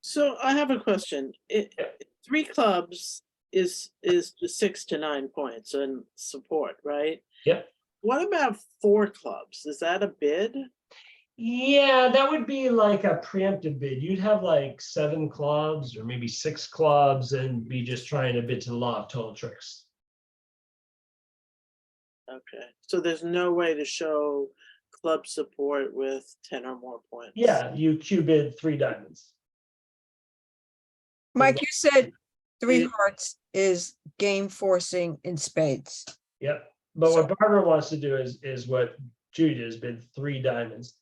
So I have a question. Yeah. 3 clubs is the 6 to 9 points in support, right? Yep. What about 4 clubs? Is that a bid? Yeah, that would be like a preemptive bid. You'd have like 7 clubs or maybe 6 clubs and be just trying to bid to the law of total tricks. Okay, so there's no way to show club support with 10 or more points. Yeah, you Q bid 3 diamonds. Mike, you said 3 Yeah. hearts is game forcing in spades. Yep. But what Barbara wants to do is what Judy does, bid 3 diamonds,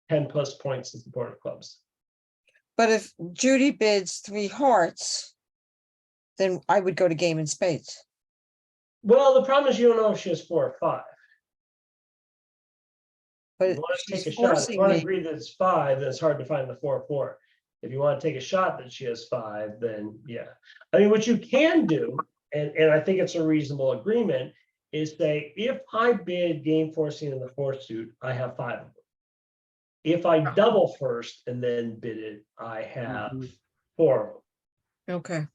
10 plus points in support of clubs. But if Judy bids 3 hearts, then I would go to game in spades. Well, the problem is you don't know if she has 4 or 5. But You want to she's take a shot. If forcing you want to me. agree that it's 5, then it's hard to find the 4-4. If you want to take a shot that she has 5, then yeah. I mean, what you can do, and I think it's a reasonable agreement, is say, if I bid game forcing in the 4th suit, I have 5 of them. If I double first and then bid it, I have 4 of them. Okay.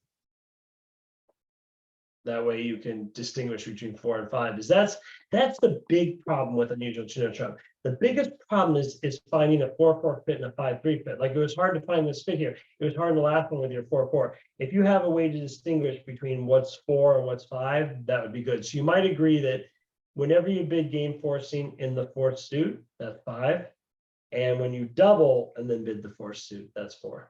That way you can distinguish between 4 and 5. Is that's the big problem with unusual no trump. The biggest problem is finding a 4-4 fit and a 5-3 fit. Like it was hard to find this fit here. It was hard in the last one with your 4-4. If you have a way to distinguish between what's 4 and what's 5, that would be good. So you might agree that whenever you bid game forcing in the 4th suit, that's 5. And when you double and then bid the 4th suit, that's 4.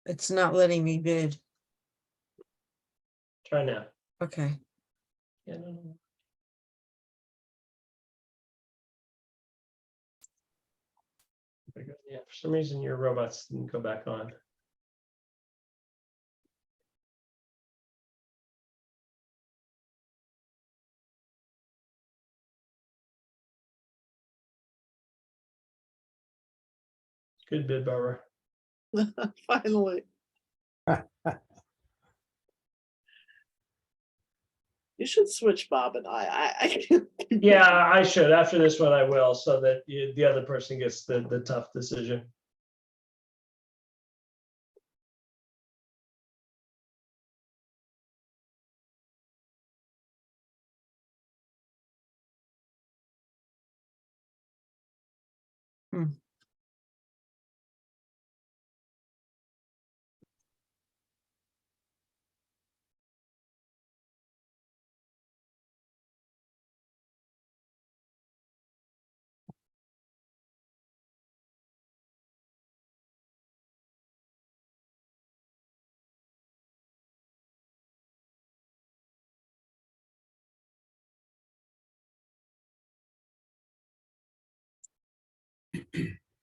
It's not letting me bid. Try now. Okay. Yeah, no. Yeah, for some reason your robots didn't go back on. Good bid, Barbara. Finally. You should switch Bob and I can't. Yeah, I should. After this one, I will, so that the other person gets the tough decision.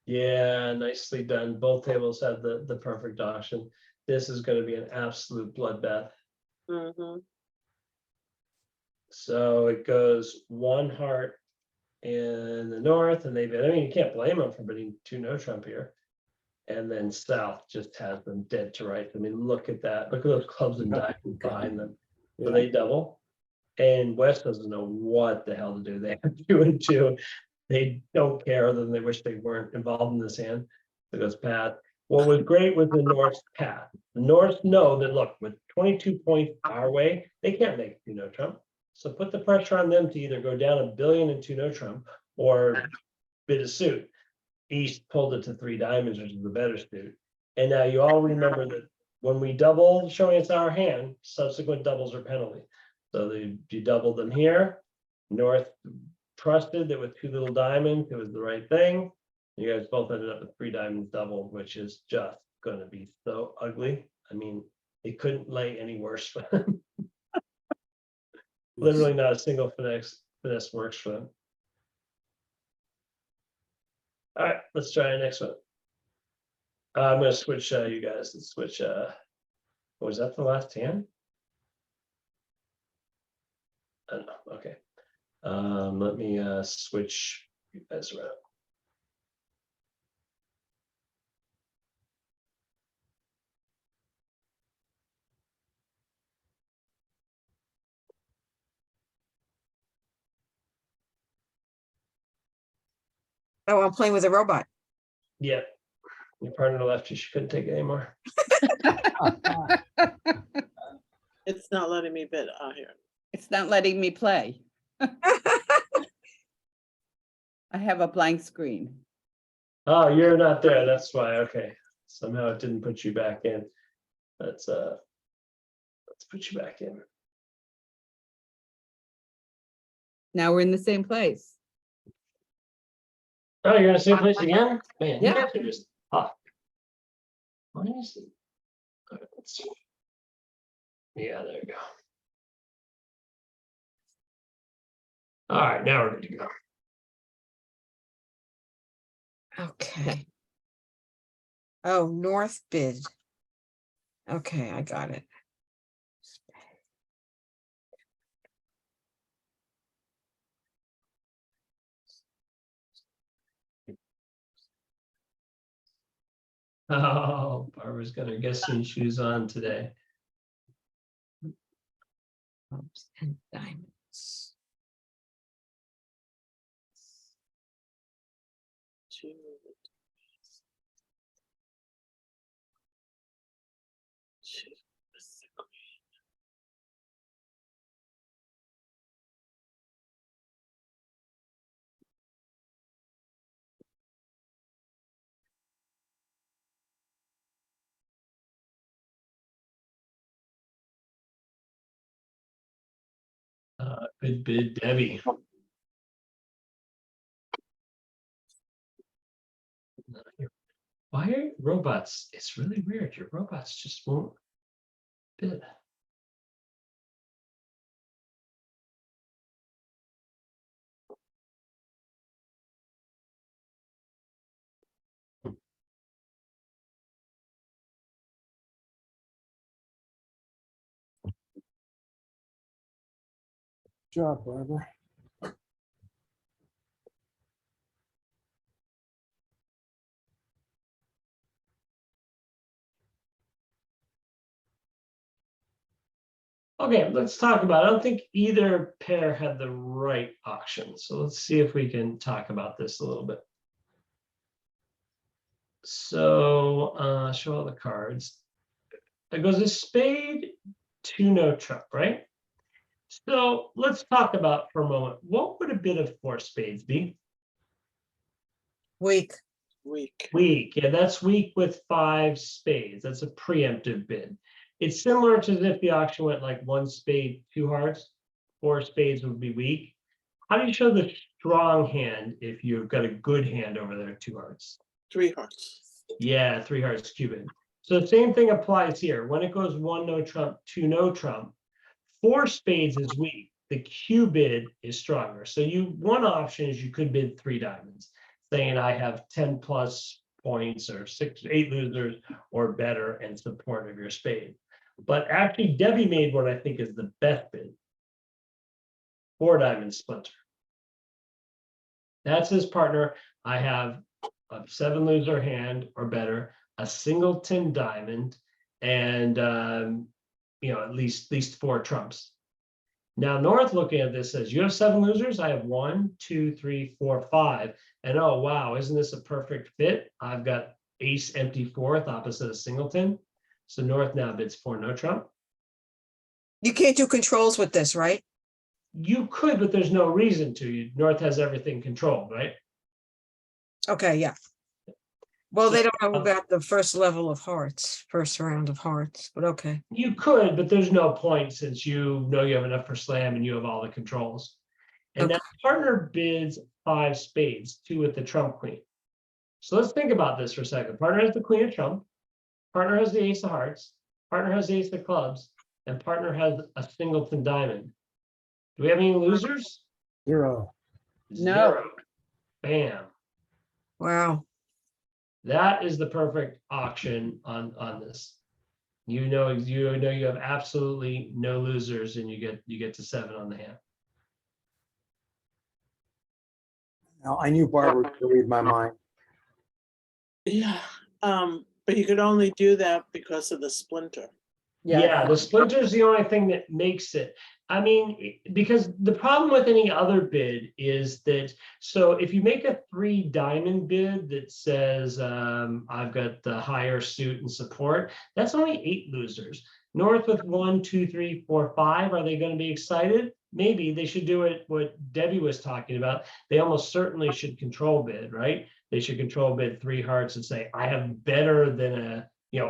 Yeah, nicely done. Both tables have the perfect auction. This is going to be an absolute bloodbath. Mhm. So it goes one heart in the north, and I mean, you can't blame them for bidding two no Trump here. And then south just has them dead to rights. I mean, look at that. Look at those clubs and diamonds behind them. So they double. And West doesn't know what the hell to do. They have 2 and 2. They don't care, other than they wish they weren't involved in this hand. It goes Pat. What was great was the North's path. The North know that, look, with 22 points our way, they can't make two no Trump. So put the pressure on them to either go down $1 billion in two no Trump or bid a suit. East pulled it to 3 diamonds, which is the better suit. And now you all remember that when we double showing it's our hand, subsequent doubles are penalty. So you doubled them here. North trusted that with 2 little diamonds, it was the right thing. You guys both ended up with 3 diamonds doubled, which is just going to be so ugly. I mean, it couldn't lay any worse for them. Literally not a single finesse works for them. All right, let's try the next one. I'm gonna switch you guys. Let's switch. Was that the last hand? I don't know. Okay. Let me switch you guys around. Oh, I'm playing with a robot. Yeah. Your partner left you. She couldn't take it anymore. It's not letting me bid out here. It's not letting me play. I have a blank screen. Oh, you're not there. That's why. Okay. Somehow it didn't put you back in. Let's put you back in. Now we're in the same place. Oh, you're in the same place again? Man, you Yeah. guys are just tough. What is it? All right, let's see. Yeah, there you go. All right, now we're good to go. Okay. Oh, north bid. Okay, I got it. Oh, Barbara's got her guessing shoes on today. Clubs and diamonds. Two, two, Good bid, Debbie. Why are robots? It's really weird. Your robots just won't bid. Good job, Barbara. Okay, let's talk about it. I don't think either pair had the right auction. So let's see if we can talk about this a little bit. So show all the cards. It goes a spade, 2 no Trump, right? So let's talk about for a moment, what would a bid of 4 spades be? Weak. week. Weak, yeah, that's weak with 5 spades. That's a preemptive bid. It's similar to if the auction went like 1 spade, 2 hearts, 4 spades would be weak. How do you show the strong hand if you've got a good hand over there, 2 hearts? 3 hearts. Yeah, 3 hearts Cuban. So the same thing applies here. When it goes 1 no Trump, 2 no Trump, 4 spades is weak. The Q bid is stronger. So one option is you could bid 3 diamonds. saying I have 10 plus points or 8 losers or better in support of your spade. But actually Debbie made what I think is the best bid. 4 diamond splinter. That's his partner. I have a 7 loser hand or better, a singleton diamond, and at least 4 trumps. Now North looking at this says, you have 7 losers. I have 1, 2, 3, 4, 5. And oh wow, isn't this a perfect fit? I've got ace empty 4th opposite of singleton. So North now bids 4 no trump. You can't do controls with this, right? You could, but there's no reason to. North has everything controlled, right? Okay, yeah. Well, they don't know um, about the first level of hearts, first round of hearts, but okay. You could, but there's no point since you know you have enough for slam and you have all the controls. And Okay. that partner bids 5 spades, 2 with the trump queen. So let's think about this for a second. Partner has the queen of trump, partner has the ace of hearts, partner has the ace of clubs, and partner has a singleton diamond. Do we have any losers? 0. No. 0. Bam. Wow. That is the perfect auction on this. You know you have absolutely no losers, and you get to 7 on the hand. Now, I knew Barbara would read my mind. Yeah, but you could only do that because of the splinter. Yeah, the splinter is the only thing that makes it. I mean, because the problem with any other bid is that, so if you make a 3 diamond bid that says, I've got the higher suit and support, that's only 8 losers. North with 1, 2, 3, 4, 5, are they going to be excited? Maybe. They should do it what Debbie was talking about. They almost certainly should control bid, right? They should control bid 3 hearts and say, I have better than a,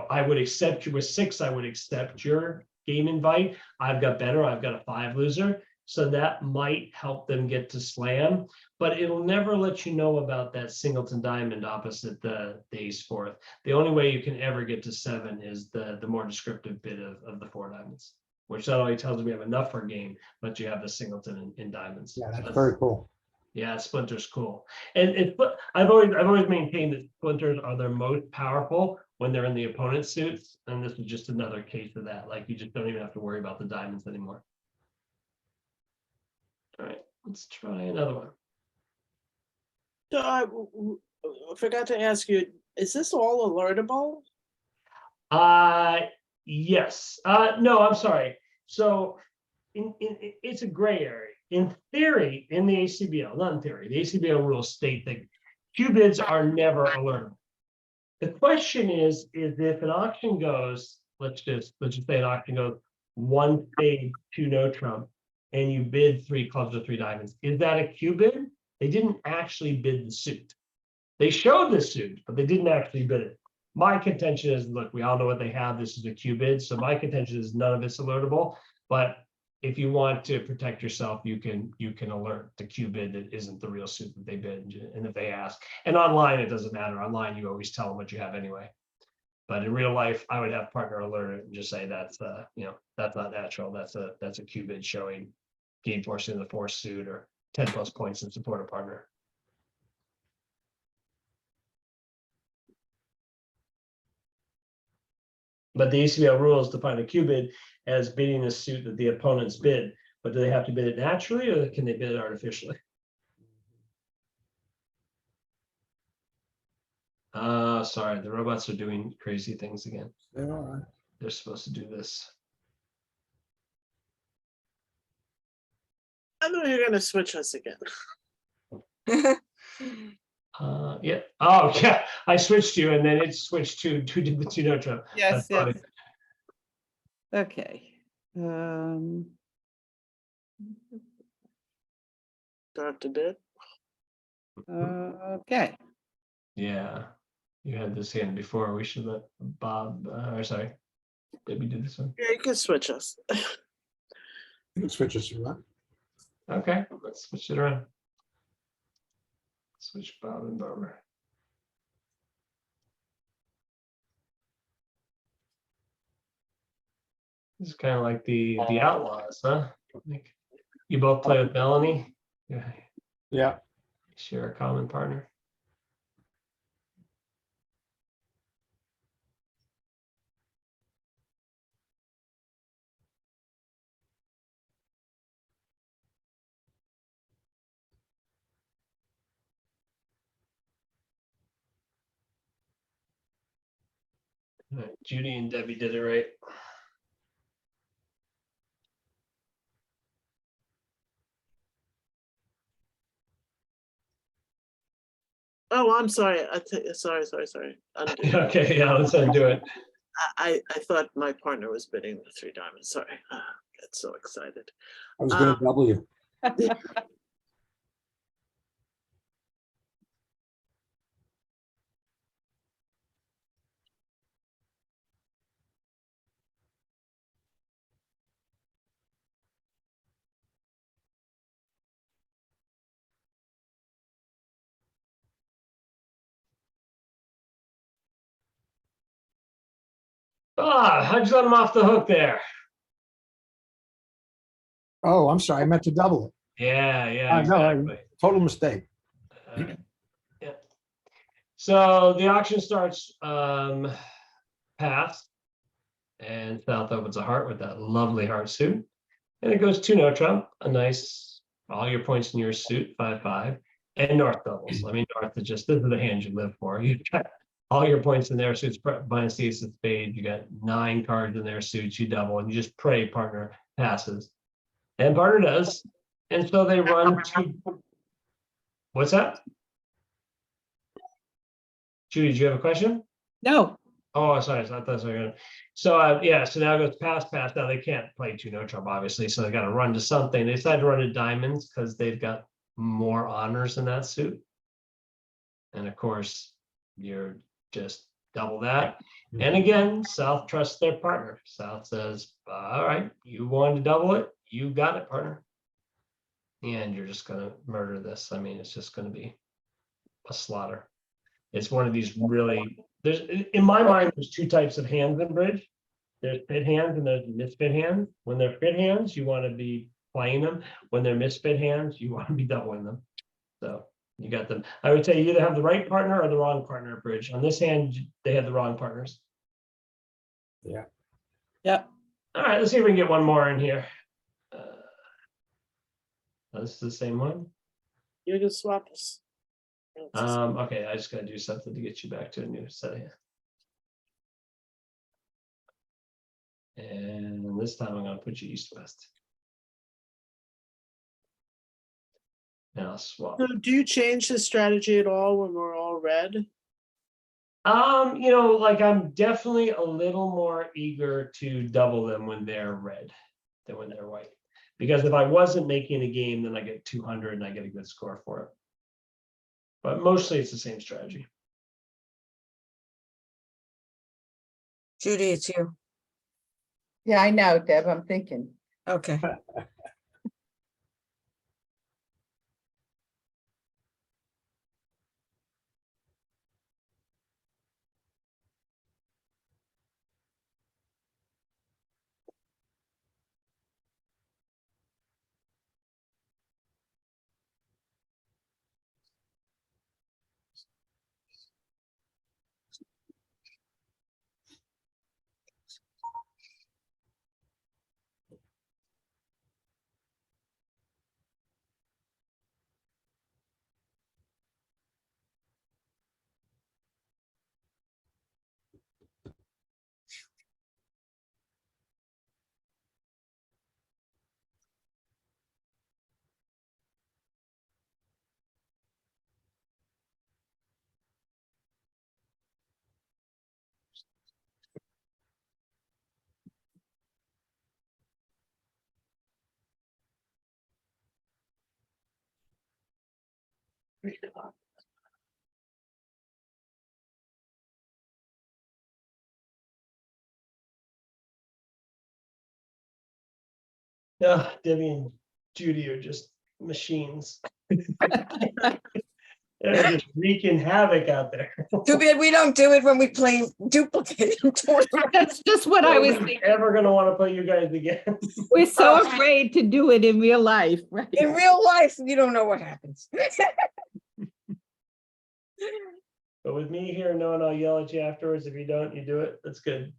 I would accept you with 6, I would accept your game invite. I've got better, I've got a 5 loser. So that might help them get to slam, but it'll never let you know about that singleton diamond opposite the ace 4th. The only way you can ever get to 7 is the more descriptive bid of the 4 diamonds, which not only tells me you have enough for game, but you have the singleton in diamonds. Yeah, So that's very cool. yeah, splinter's cool. And I've always maintained that splinters are their most powerful when they're in the opponent's suits. And this is just another case of that. Like you just don't even have to worry about the diamonds anymore. All right, let's try another one. So I forgot to ask you, is this all alertable? Yes. No, I'm sorry. So it's a gray area. In theory, in the ACBL, not in theory, the ACBL rules state that Q bids are never alertable. The question is if an auction goes, let's just say an auction goes 1 spade, 2 no trump, and you bid 3 clubs or 3 diamonds, is that a Q bid? They didn't actually bid the suit. They showed the suit, but they didn't actually bid it. My contention is, look, we all know what they have. This is a Q bid. So my contention is none of it's alertable. But if you want to protect yourself, you can alert the Q bid that isn't the real suit that they bid. And if they ask, and online, it doesn't matter. Online, you always tell them what you have anyway. But in real life, I would have partner alert it and just say that's that's not natural. That's a Q bid showing game forcing the 4th suit or 10 plus points in support of partner. But the ACBL rules define a Q bid as bidding a suit that the opponents bid. But do they have to bid it naturally or can they bid it artificially? Sorry, the robots are doing crazy things again. They are. They're supposed to do this. I know you're gonna switch us again. Yeah. Oh, yeah. I switched you, and then it switched to the 2 no trump. Yes, That's funny. yes. Okay. Start the bid. Okay. Yeah. You had this hand before. We should let Bob, or sorry, Debbie do this one. Yeah, you can switch us. You can switch us through that. Okay, let's switch it around. Switch Bob and Barbara. This is kind of like the Outlaws, huh? Like you both play with Melanie. Yeah, Yeah. share a common partner. All right, Judy and Debbie did it right. Oh, I'm sorry. Sorry. Undo. Okay, yeah, let's undo it. I thought my partner was bidding the 3 diamonds. Sorry. Get so excited. I was gonna double you. How'd you let him off the hook there? Oh, I'm sorry, I meant to double it. Yeah, No, exactly. total mistake. Yeah. So the auction starts pass, and South opens a heart with that lovely heart suit, and it goes to no trump, a nice all your points in your suit, 5-5, and North doubles. I mean, North is just this is the hand you live for. You've got all your points in their suits minus the ace of spades. You got 9 cards in their suits. You double, and you just pray partner passes, and partner does, and so they run to. What's that? Judy, do you have a question? No, Oh, sorry, I thought so. Yeah, so now it goes past. Now they can't play 2 no trump, obviously, so they got to run to something. They decided to run to diamonds because they've got more honors in that suit. And of course, you're just double that. And again, South trusts their partner. South says, all right, you wanted to double it, you got it, partner. And you're just gonna murder this. I mean, it's just gonna be a slaughter. It's one of these really, there's, in my mind, there's 2 types of hands in bridge. There's fit hands and there's misfit hands. When they're fit hands, you want to be playing them. When they're misfit hands, you want to be doubling them. So you got them. I would say you either have the right partner or the wrong partner at bridge. On this hand, they had the wrong partners. Yeah. yep. All right, let's see if we can get one more in here. This is the same one. You can swap us. Okay, I just got to do something to get you back to a new set of hands. And this time I'm going to put you east-west. And I'll swap. So do you change the strategy at all when we're all red? Like I'm definitely a little more eager to double them when they're red than when they're white. Because if I wasn't making a game, then I get 200 and I get a good score for it. But mostly it's the same strategy. Judy, it's you. Yeah, I know, Deb, I'm thinking. Okay. Yeah, Debbie and Judy are just machines. They're just wreaking havoc out there. Too bad we don't do it when we play duplicate in tournament. That's just what I was Nobody's thinking. ever gonna want to play you guys again. We're so afraid to do it in real life, right? In real life, you don't know what happens. But with me here, knowing I'll yell at you afterwards if you don't, you do it. That's good.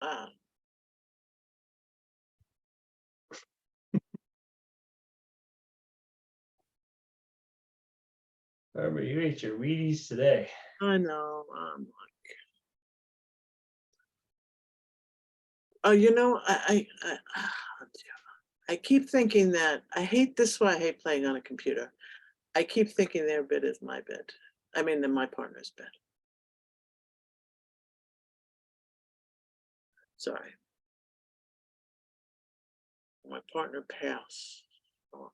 Ah, Barbara, you ate your Wheaties today. I know. Oh, you know, I keep thinking that I hate this. Is why I hate playing on a computer. I keep thinking their bid is my bid. I mean, my partner's bid. Sorry. My partner passed. Oh.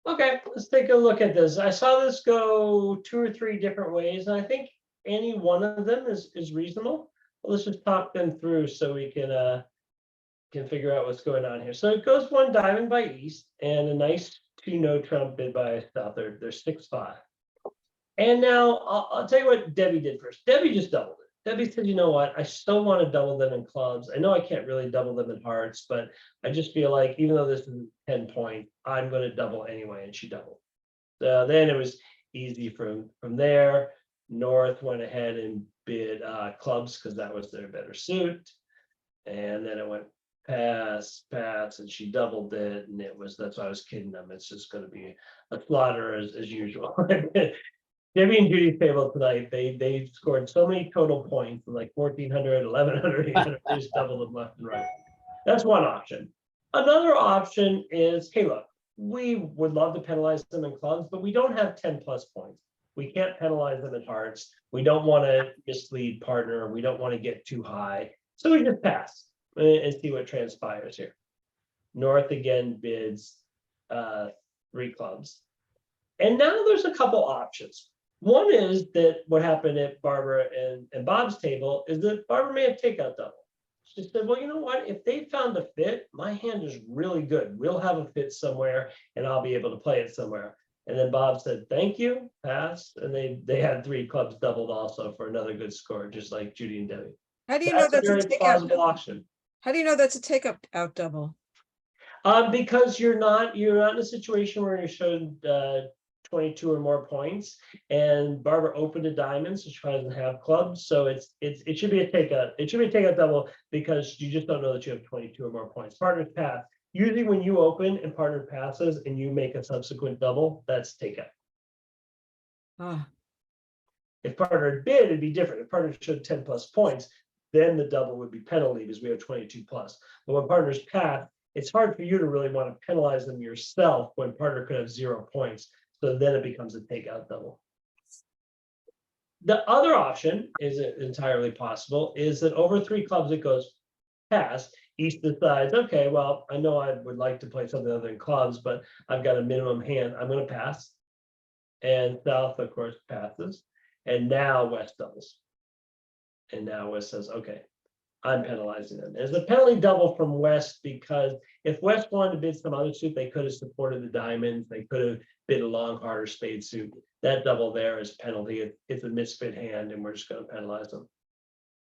Okay, let's take a look at this. I saw this go 2 or 3 different ways, and I think any one of them is reasonable. Let's just talk them through so we can figure out what's going on here. So it goes 1 diamond by East and a nice 2 no trump bid by South. They're 6-5. And now I'll tell you what Debbie did first. Debbie just doubled it. Debbie said, you know what? I still want to double them in clubs. I know I can't really double them in hearts, but I just feel like even though this is 10 point, I'm going to double anyway. And she doubled. So then it was easy from there. North went ahead and bid clubs because that was their better suit. And then it went pass, and she doubled it. And that's why I was kidding them. It's just going to be a slaughter as usual. Debbie and Judy's table tonight, they scored so many total points, like 1,400, 1,100, 800, they just doubled them left and right. That's one option. Another option is, hey, look, we would love to penalize them in clubs, but we don't have 10 plus points. We can't penalize them in hearts. We don't want to mislead partner. We don't want to get too high. So we just pass and see what transpires here. North again bids 3 clubs. And now there's a couple options. One is that what happened at Barbara and Bob's table is that Barbara may have takeout double. She said, well, you know what? If they found a fit, my hand is really good. We'll have a fit somewhere and I'll be able to play it somewhere. And then Bob said, thank you, pass. And they had 3 clubs doubled also for another good score, just like Judy and Debbie. How do you know that's a very takeout? plausible option. How do you know that's a takeout out double? Because you're not in a situation where you showed 22 or more points, and Barbara opened a diamond, so she doesn't have clubs. So it should be a takeout. It should be a takeout double because you just don't know that you have 22 or more points. Partners pass. Usually when you open and partner passes and you make a subsequent double, that's takeout. Ah, If partner bid, it'd be different. If partner showed 10 plus points, then the double would be penalty because we have 22 plus. But when partners pass, it's hard for you to really want to penalize them yourself when partner could have 0 points. So then it becomes a takeout double. The other option is entirely possible is that over 3 clubs it goes pass. East decides, okay, well, I know I would like to play something other than clubs, but I've got a minimum hand. I'm going to pass. And South, of course, passes. And now West doubles. And now West says, okay, I'm penalizing them. There's a penalty double from West because if West wanted to bid some other suit, they could have supported the diamonds. They could have bid a long, harder spade suit. That double there is penalty. It's a misfit hand, and we're just going to penalize them.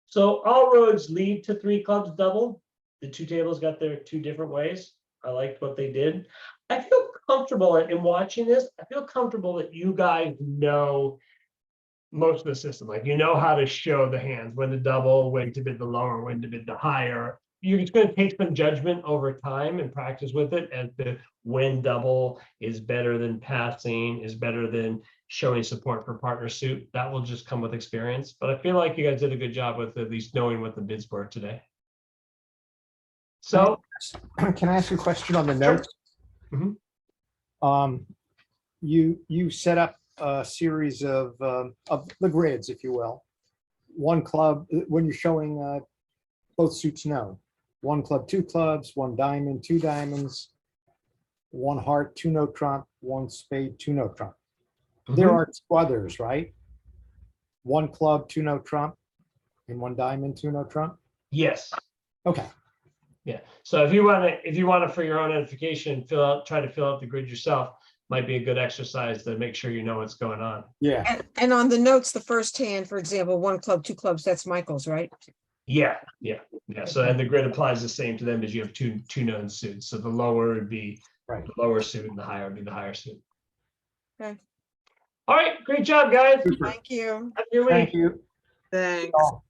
So all roads lead to 3 clubs double. The 2 tables got their 2 different ways. I liked what they did. I feel comfortable in watching this. I feel comfortable that you guys know most of the system, like you know how to show the hands, when to double, when to bid the lower, when to bid the higher. You're just going to take some judgment over time and practice with it as to when double is better than passing, is better than showing support for partner suit. That will just come with experience. But I feel like you guys did a good job with at least knowing what the bids were today. So Can I ask you a question on the notes? Mhm. You set up a series of the grids, if you will. One club, when you're showing both suits no. 1 club, 2 clubs, 1 diamond, 2 diamonds, 1 heart, 2 no trump, 1 spade, 2 no trump. There are 2 others, right? 1 club, 2 no trump, in one diamond, two no trump? Yes. Okay, Yeah, so if you want to, for your own edification, try to fill out the grid yourself, might be a good exercise to make sure you know what's going on. yeah, And on the notes, the first hand, for example, 1 club, 2 clubs, that's Michael's, right? Yeah. So and the grid applies the same to them as you have two known suits. So the lower would be right. the lower suit and the higher would be the higher suit. Okay. All right, great job, guys. Super. Thank you. Have a good week. Thank you. Thanks. Oh.